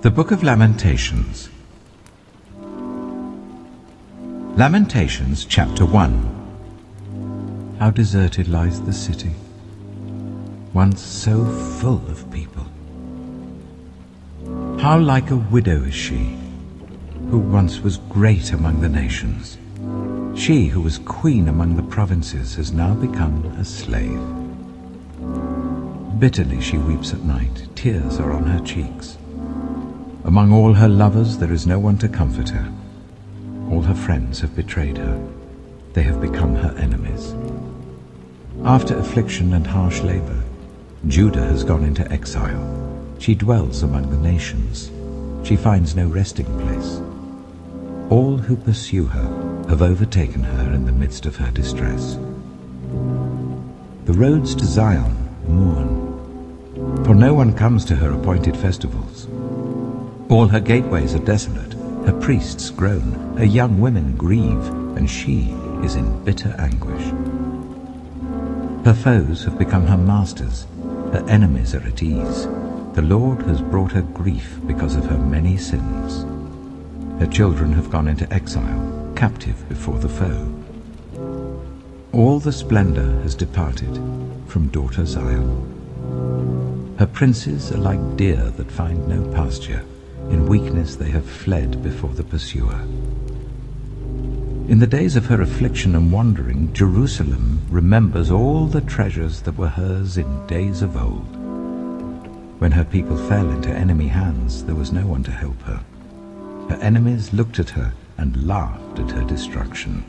The Book of Lamentations. Lamentations, chapter 1. How deserted lies the city, once so full of people. How like a widow is she, who once was great among the nations. She who was queen among the provinces has now become a slave. Bitterly she weeps at night, tears are on her cheeks. Among all her lovers there is no one to comfort her. All her friends have betrayed her. They have become her enemies. After affliction and harsh labor, Judah has gone into exile. She dwells among the nations. She finds no resting place. All who pursue her have overtaken her in the midst of her distress. The roads to Zion mourn, for no one comes to her appointed festivals. All her gateways are desolate, her priests groan, her young women grieve, and she is in bitter anguish. Her foes have become her masters, her enemies are at ease. The Lord has brought her grief because of her many sins. Her children have gone into exile, captive before the foe. All the splendor has departed from daughter Zion. Her princes are like deer that find no pasture. In weakness they have fled before the pursuer. In the days of her affliction and wandering, Jerusalem remembers all the treasures that were hers in days of old. When her people fell into enemy hands, there was no one to help her. Her enemies looked at her and laughed at her destruction.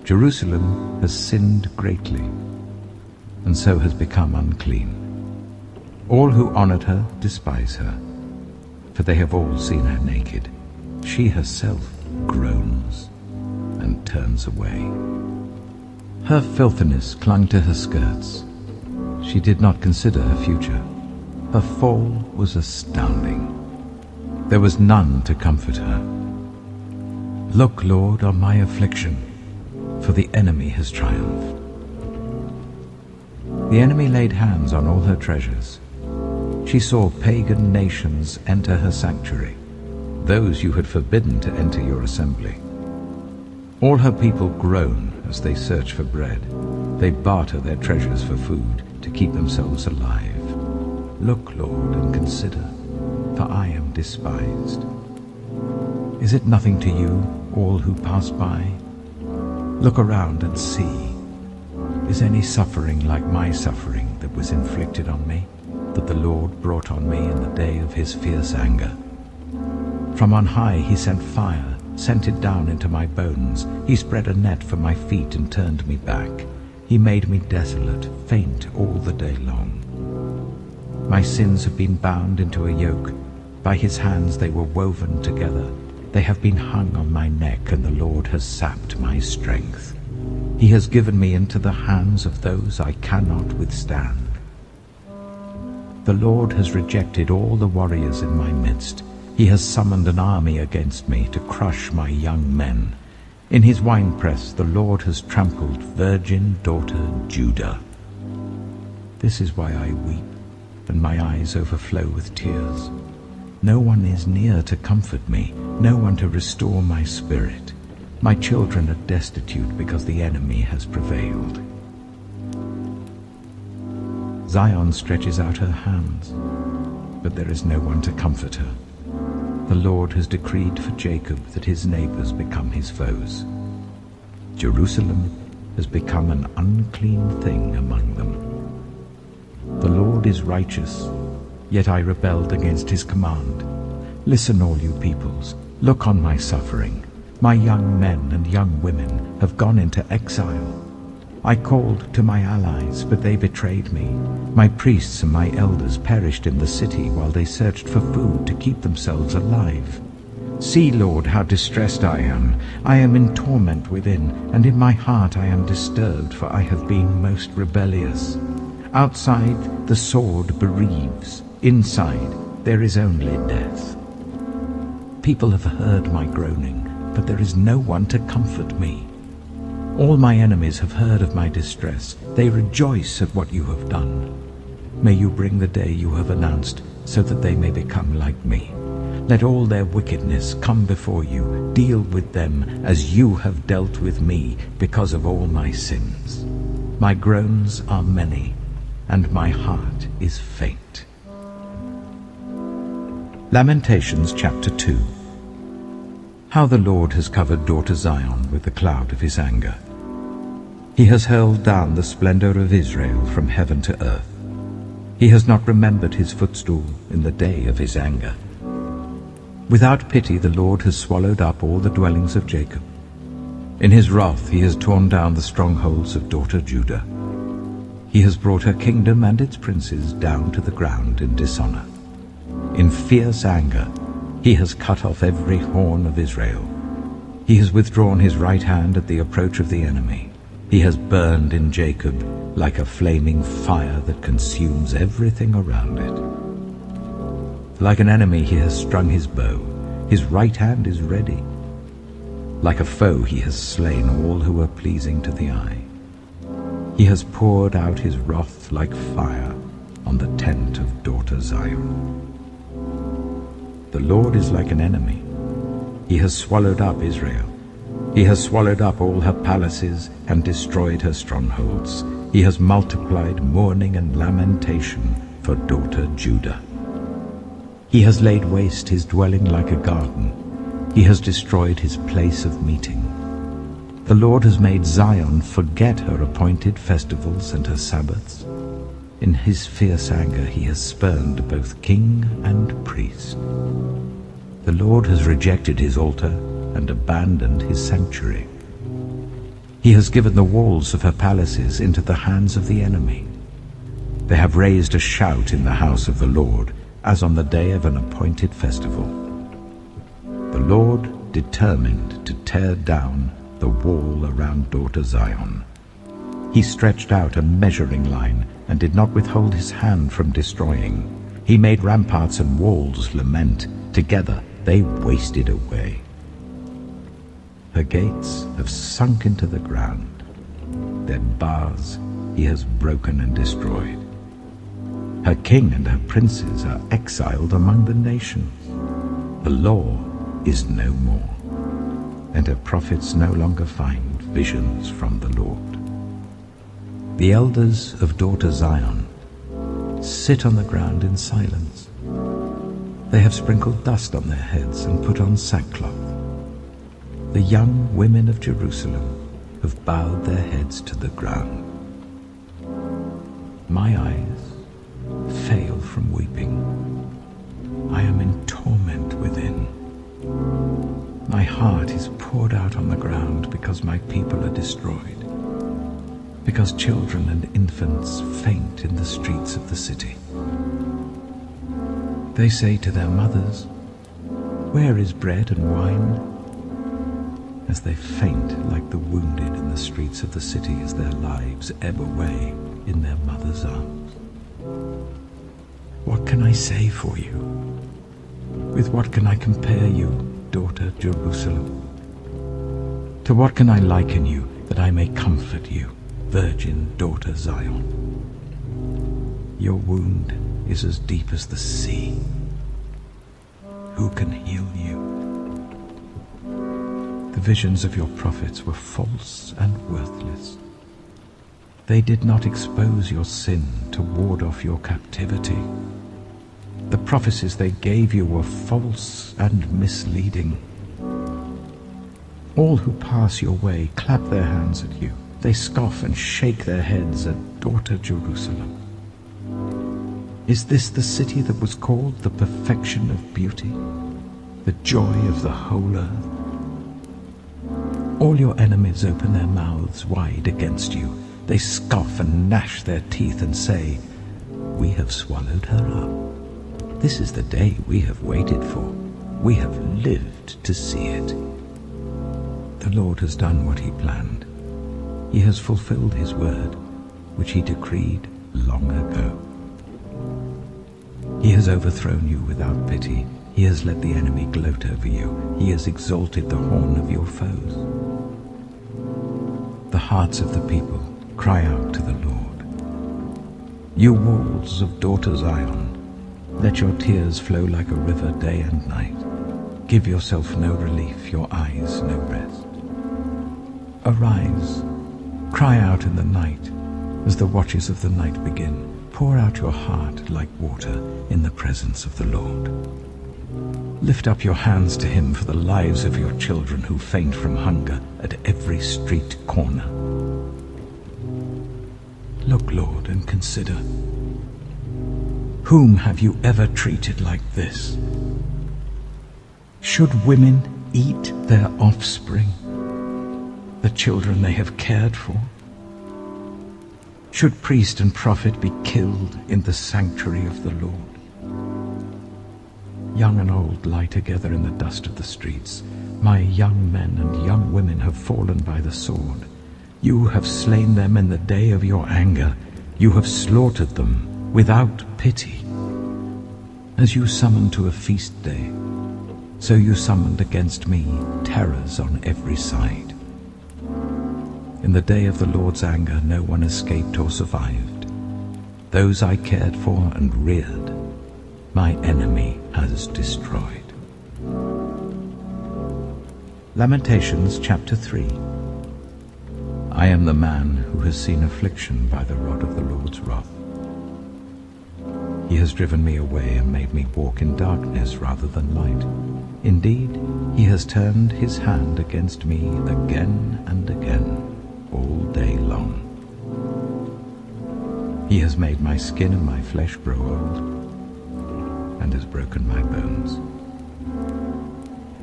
Jerusalem has sinned greatly, and so has become unclean. All who honored her despise her, for they have all seen her naked. She herself groans and turns away. Her filthiness clung to her skirts. She did not consider her future. Her fall was astounding. There was none to comfort her. Look, Lord, on my affliction, for the enemy has triumphed. The enemy laid hands on all her treasures. She saw pagan nations enter her sanctuary, those you had forbidden to enter your assembly. All her people groan as they search for bread. They barter their treasures for food to keep themselves alive. Look, Lord, and consider, for I am despised. Is it nothing to you, all who pass by? Look around and see. Is any suffering like my suffering that was inflicted on me, that the Lord brought on me in the day of his fierce anger? From on high he sent fire, sent it down into my bones. He spread a net for my feet and turned me back. He made me desolate, faint all the day long. My sins have been bound into a yoke. By his hands they were woven together. They have been hung on my neck, and the Lord has sapped my strength. He has given me into the hands of those I cannot withstand. The Lord has rejected all the warriors in my midst. He has summoned an army against me to crush my young men. In his winepress the Lord has trampled virgin daughter Judah. This is why I weep, and my eyes overflow with tears. No one is near to comfort me, no one to restore my spirit. My children are destitute because the enemy has prevailed. Zion stretches out her hands, but there is no one to comfort her. The Lord has decreed for Jacob that his neighbors become his foes. Jerusalem has become an unclean thing among them. The Lord is righteous, yet I rebelled against his command. Listen, all you peoples, look on my suffering. My young men and young women have gone into exile. I called to my allies, but they betrayed me. My priests and my elders perished in the city while they searched for food to keep themselves alive. See, Lord, how distressed I am. I am in torment within, and in my heart I am disturbed, for I have been most rebellious. Outside the sword bereaves, inside there is only death. People have heard my groaning, but there is no one to comfort me. All my enemies have heard of my distress. They rejoice at what you have done. May you bring the day you have announced, so that they may become like me. Let all their wickedness come before you. Deal with them as you have dealt with me because of all my sins. My groans are many, and my heart is faint. Lamentations chapter 2. How the Lord has covered daughter Zion with the cloud of his anger. He has hurled down the splendor of Israel from heaven to earth. He has not remembered his footstool in the day of his anger. Without pity the Lord has swallowed up all the dwellings of Jacob. In his wrath he has torn down the strongholds of daughter Judah. He has brought her kingdom and its princes down to the ground in dishonor. In fierce anger he has cut off every horn of Israel. He has withdrawn his right hand at the approach of the enemy. He has burned in Jacob like a flaming fire that consumes everything around it. Like an enemy he has strung his bow. His right hand is ready. Like a foe he has slain all who are pleasing to the eye. He has poured out his wrath like fire on the tent of daughter Zion. The Lord is like an enemy. He has swallowed up Israel. He has swallowed up all her palaces and destroyed her strongholds. He has multiplied mourning and lamentation for daughter Judah. He has laid waste his dwelling like a garden. He has destroyed his place of meeting. The Lord has made Zion forget her appointed festivals and her Sabbaths. In his fierce anger he has spurned both king and priest. The Lord has rejected his altar and abandoned his sanctuary. He has given the walls of her palaces into the hands of the enemy. They have raised a shout in the house of the Lord, as on the day of an appointed festival. The Lord determined to tear down the wall around daughter Zion. He stretched out a measuring line and did not withhold his hand from destroying. He made ramparts and walls lament. Together they wasted away. Her gates have sunk into the ground. Their bars he has broken and destroyed. Her king and her princes are exiled among the nations. The law is no more, and her prophets no longer find visions from the Lord. The elders of daughter Zion sit on the ground in silence. They have sprinkled dust on their heads and put on sackcloth. The young women of Jerusalem have bowed their heads to the ground. My eyes fail from weeping. I am in torment within. My heart is poured out on the ground because my people are destroyed, because children and infants faint in the streets of the city. They say to their mothers, "Where is bread and wine?" As they faint like the wounded in the streets of the city as their lives ebb away in their mother's arms. What can I say for you? With what can I compare you, daughter Jerusalem? To what can I liken you that I may comfort you, virgin daughter Zion? Your wound is as deep as the sea. Who can heal you? The visions of your prophets were false and worthless. They did not expose your sin to ward off your captivity. The prophecies they gave you were false and misleading. All who pass your way clap their hands at you. They scoff and shake their heads at daughter Jerusalem. Is this the city that was called the perfection of beauty, the joy of the whole earth? All your enemies open their mouths wide against you. They scoff and gnash their teeth and say, "We have swallowed her up. This is the day we have waited for. We have lived to see it." The Lord has done what he planned. He has fulfilled his word, which he decreed long ago. He has overthrown you without pity. He has let the enemy gloat over you. He has exalted the horn of your foes. The the hearts of the people cry out to the Lord. You walls of daughter Zion, let your tears flow like a river day and night. Give yourself no relief, your eyes no rest. Arise, cry out in the night, as the watches of the night begin. Pour out your heart like water in the presence of the Lord. Lift up your hands to him for the lives of your children who faint from hunger at every street corner. Look, Lord, and consider. Whom have you ever treated like this? Should women eat their offspring, the children they have cared for? Should priest and prophet be killed in the sanctuary of the Lord? Young and old lie together in the dust of the streets. My young men and young women have fallen by the sword. You have slain them in the day of your anger. You have slaughtered them without pity. As you summoned to a feast day, so you summoned against me terrors on every side. In the day of the Lord's anger, no one escaped or survived. Those I cared for and reared, my enemy has destroyed. Lamentations chapter 3. I am the man who has seen affliction by the rod of the Lord's wrath. He has driven me away and made me walk in darkness rather than light. Indeed, he has turned his hand against me again and again, all day long. He has made my skin and my flesh grow old, and has broken my bones.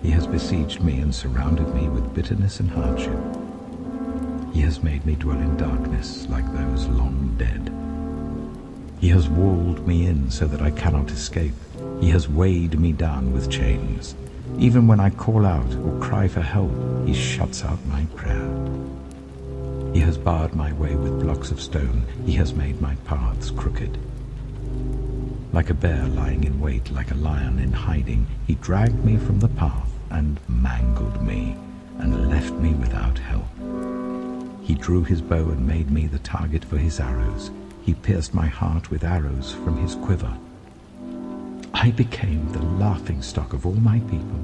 He has besieged me and surrounded me with bitterness and hardship. He has made me dwell in darkness like those long dead. He has walled me in so that I cannot escape. He has weighed me down with chains. Even when I call out or cry for help, he shuts out my prayer. He has barred my way with blocks of stone. He has made my paths crooked. Like a bear lying in wait, like a lion in hiding, he dragged me from the path and mangled me and left me without help. He drew his bow and made me the target for his arrows. He pierced my heart with arrows from his quiver. I became the laughingstock of all my people.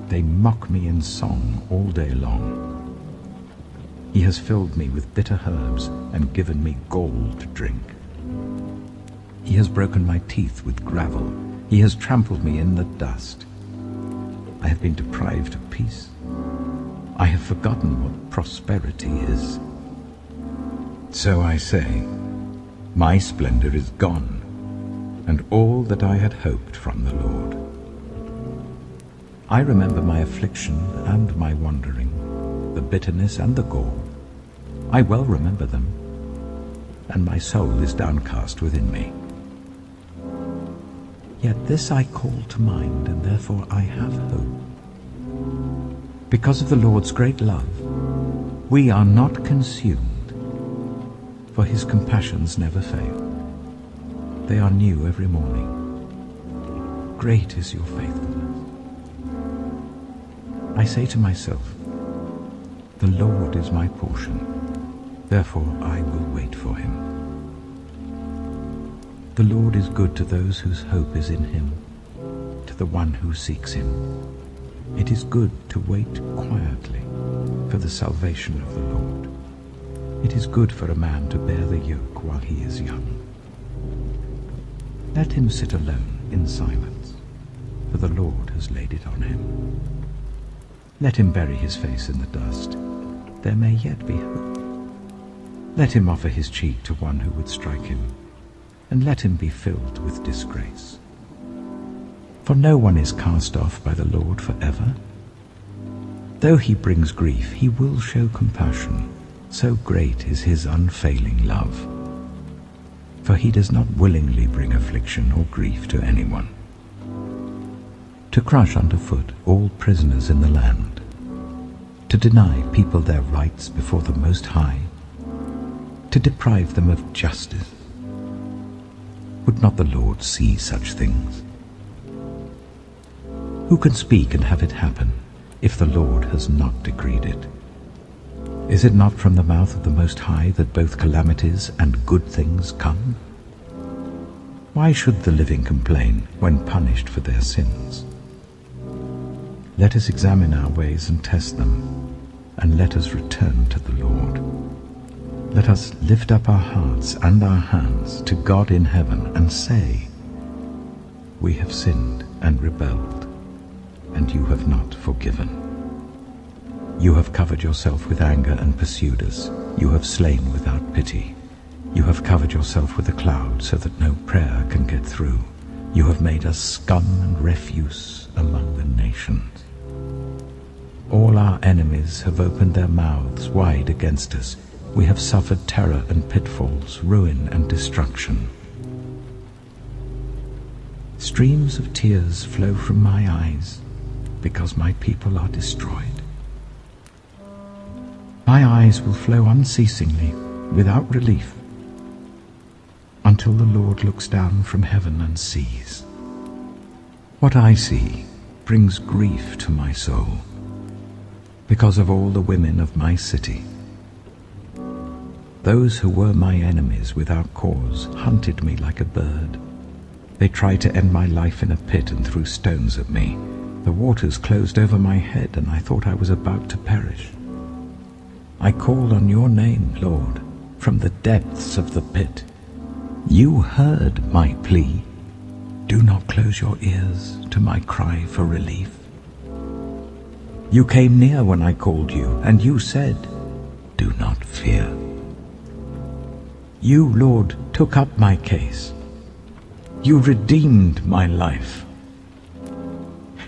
They mock me in song all day long. He has filled me with bitter herbs and given me gall to drink. He has broken my teeth with gravel. He has trampled me in the dust. I have been deprived of peace. I have forgotten what prosperity is. So I say, my splendor is gone, and all that I had hoped from the Lord. I remember my affliction and my wandering, the bitterness and the gall. I well remember them, and my soul is downcast within me. Yet this I call to mind, and therefore I have hope. Because of the Lord's great love, we are not consumed, for his compassions never fail. They are new every morning. Great is your faithfulness. I say to myself, the Lord is my portion, therefore I will wait for him. The Lord is good to those whose hope is in him, to the one who seeks him. It is good to wait quietly for the salvation of the Lord. It is good for a man to bear the yoke while he is young. Let him sit alone in silence, for the Lord has laid it on him. Let him bury his face in the dust. There may yet be hope. Let him offer his cheek to one who would strike him, and let him be filled with disgrace. For no one is cast off by the Lord forever. Though he brings grief, he will show compassion. So great is his unfailing love. For he does not willingly bring affliction or grief to anyone. To crush underfoot all prisoners in the land, to deny people their rights before the Most High, to deprive them of justice. Would not the Lord see such things? Who can speak and have it happen if the Lord has not decreed it? Is it not from the mouth of the Most High that both calamities and good things come? Why should the living complain when punished for their sins? Let us examine our ways and test them, and let us return to the Lord. Let us lift up our hearts and our hands to God in heaven and say, We have sinned and rebelled, and you have not forgiven. You have covered yourself with anger and pursued us. You have slain without pity. You have covered yourself with a cloud so that no prayer can get through. You have made us scum and refuse among the nations. All our enemies have opened their mouths wide against us. We have suffered terror and pitfalls, ruin and destruction. Streams of tears flow from my eyes because my people are destroyed. My eyes will flow unceasingly, without relief, until the Lord looks down from heaven and sees. What I see brings grief to my soul, because of all the women of my city. Those who were my enemies without cause hunted me like a bird. They tried to end my life in a pit and threw stones at me. The waters closed over my head, and I thought I was about to perish. I called on your name, Lord, from the depths of the pit. You heard my plea. Do not close your ears to my cry for relief. You came near when I called you, and you said, Do not fear. You, Lord, took up my case. You redeemed my life.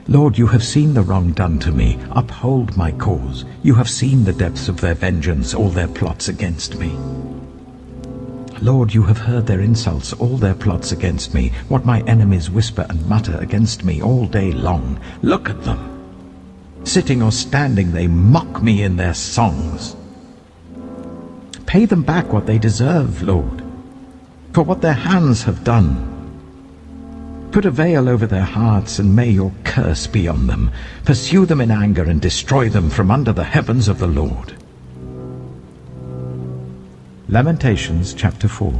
Lord, you have seen the wrong done to me. Uphold my cause. You have seen the depths of their vengeance, all their plots against me. Lord, you have heard their insults, all their plots against me, what my enemies whisper and mutter against me all day long. Look at them. Sitting or standing, they mock me in their songs. Pay them back what they deserve, Lord, for what their hands have done. Put a veil over their hearts, and may your curse be on them. Pursue them in anger and destroy them from under the heavens of the Lord. Lamentations chapter 4.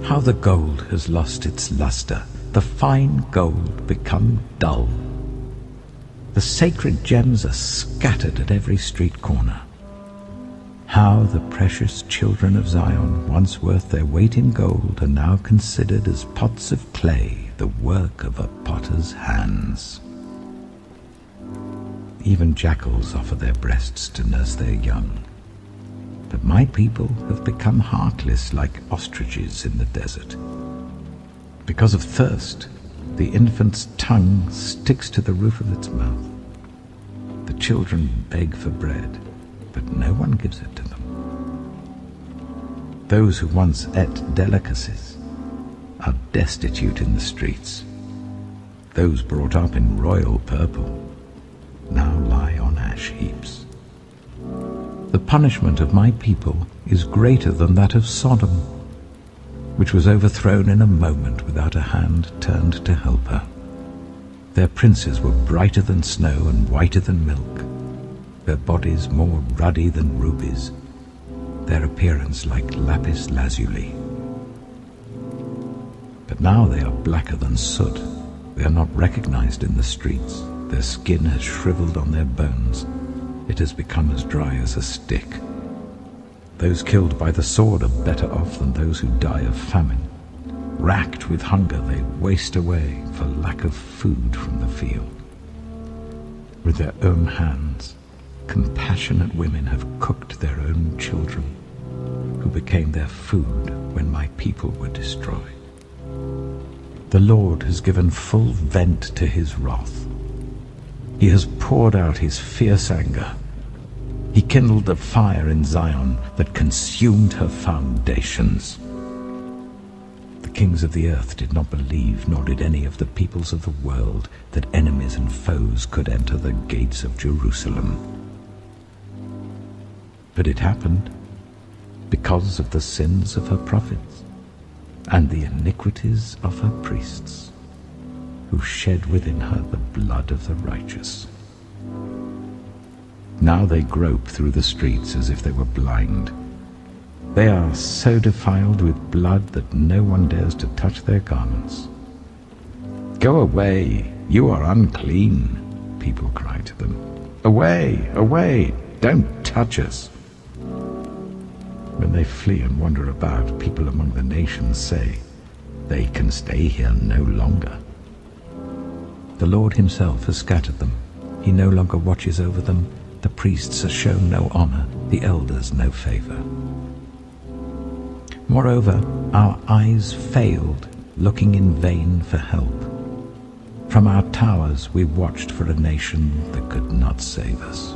How the gold has lost its luster, the fine gold become dull. The sacred gems are scattered at every street corner. How the precious children of Zion, once worth their weight in gold, are now considered as pots of clay, the work of a potter's hands. Even jackals offer their breasts to nurse their young. But my people have become heartless like ostriches in the desert. Because of thirst, the infant's tongue sticks to the roof of its mouth. The children beg for bread, but no one gives it to them. Those who once ate delicacies are destitute in the streets. Those brought up in royal purple now lie on ash heaps. The punishment of my people is greater than that of Sodom, which was overthrown in a moment without a hand turned to help her. Their princes were brighter than snow and whiter than milk, their bodies more ruddy than rubies, their appearance like lapis lazuli. But now they are blacker than soot. They are not recognized in the streets. Their skin has shriveled on their bones. It has become as dry as a stick. Those killed by the sword are better off than those who die of famine. Racked with hunger, they waste away for lack of food from the field. With their own hands, compassionate women have cooked their own children, who became their food when my people were destroyed. The Lord has given full vent to his wrath. He has poured out his fierce anger. He kindled a fire in Zion that consumed her foundations. The kings of the earth did not believe, nor did any of the peoples of the world, that enemies and foes could enter the gates of Jerusalem. But it happened because of the sins of her prophets and the iniquities of her priests, who shed within her the blood of the righteous. Now they grope through the streets as if they were blind. They are so defiled with blood that no one dares to touch their garments. "Go away, you are unclean," people cry to them. "Away, away, don't touch us." When they flee and wander about, people among the nations say, "They can stay here no longer." The Lord himself has scattered them. He no longer watches over them. The priests are shown no honor, the elders no favor. Moreover, our eyes failed, looking in vain for help. From our towers we watched for a nation that could not save us.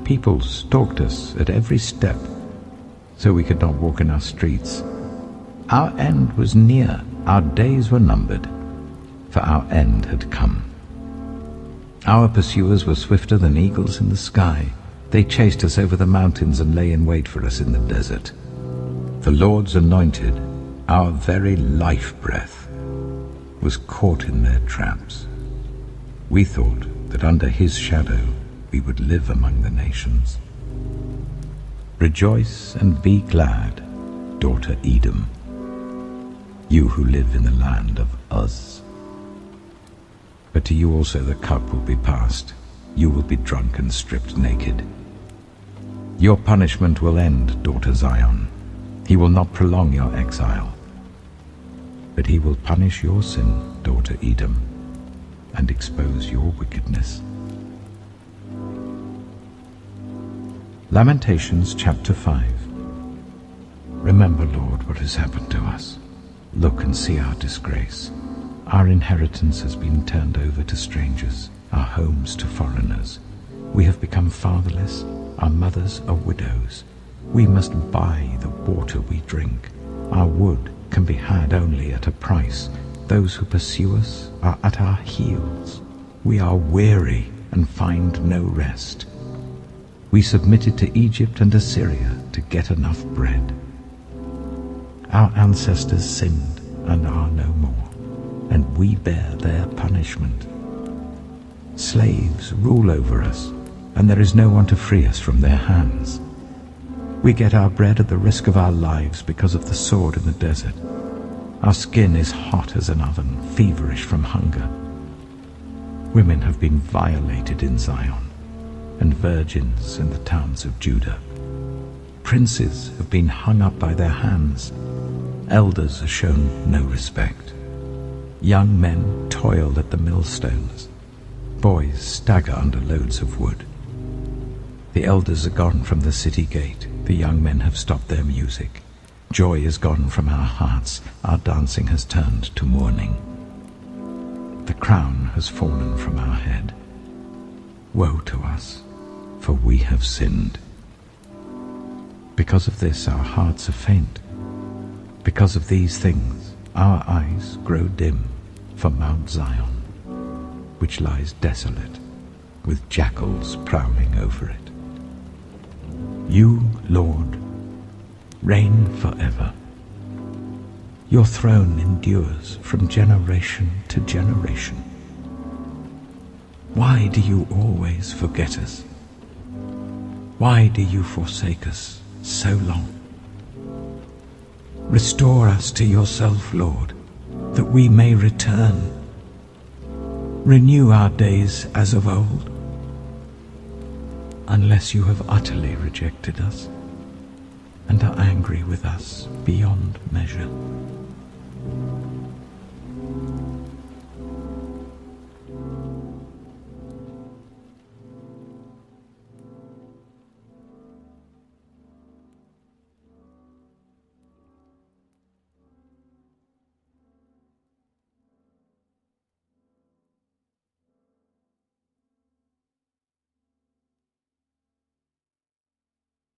People stalked us at every step, so we could not walk in our streets. Our end was near, our days were numbered, for our end had come. Our pursuers were swifter than eagles in the sky. They chased us over the mountains and lay in wait for us in the desert. The Lord's anointed, our very life breath, was caught in their traps. We thought that under his shadow we would live among the nations. Rejoice and be glad, daughter Edom, you who live in the land of Uz. But to you also the cup will be passed. You will be drunk and stripped naked. Your punishment will end, daughter Zion. He will not prolong your exile, but he will punish your sin, daughter Edom, and expose your wickedness. Lamentations chapter 5. Remember, Lord, what has happened to us. Look and see our disgrace. Our inheritance has been turned over to strangers, our homes to foreigners. We have become fatherless, our mothers are widows. We must buy the water we drink. Our wood can be had only at a price. Those who pursue us are at our heels. We are weary and find no rest. We submitted to Egypt and Assyria to get enough bread. Our ancestors sinned and are no more, and we bear their punishment. Slaves rule over us, and there is no one to free us from their hands. We get our bread at the risk of our lives because of the sword in the desert. Our skin is hot as an oven, feverish from hunger. Women have been violated in Zion, and virgins in the towns of Judah. Princes have been hung up by their hands. Elders are shown no respect. Young men toil at the millstones. Boys stagger under loads of wood. The elders are gone from the city gate. The young men have stopped their music. Joy is gone from our hearts. Our dancing has turned to mourning. The crown has fallen from our head. Woe to us, for we have sinned. Because of this our hearts are faint. Because of these things our eyes grow dim for Mount Zion, which lies desolate, with jackals prowling over it. You, Lord, reign forever. Your throne endures from generation to generation. Why do you always forget us? Why do you forsake us so long? Restore us to yourself, Lord, that we may return. Renew our days as of old, unless you have utterly rejected us and are angry with us beyond measure.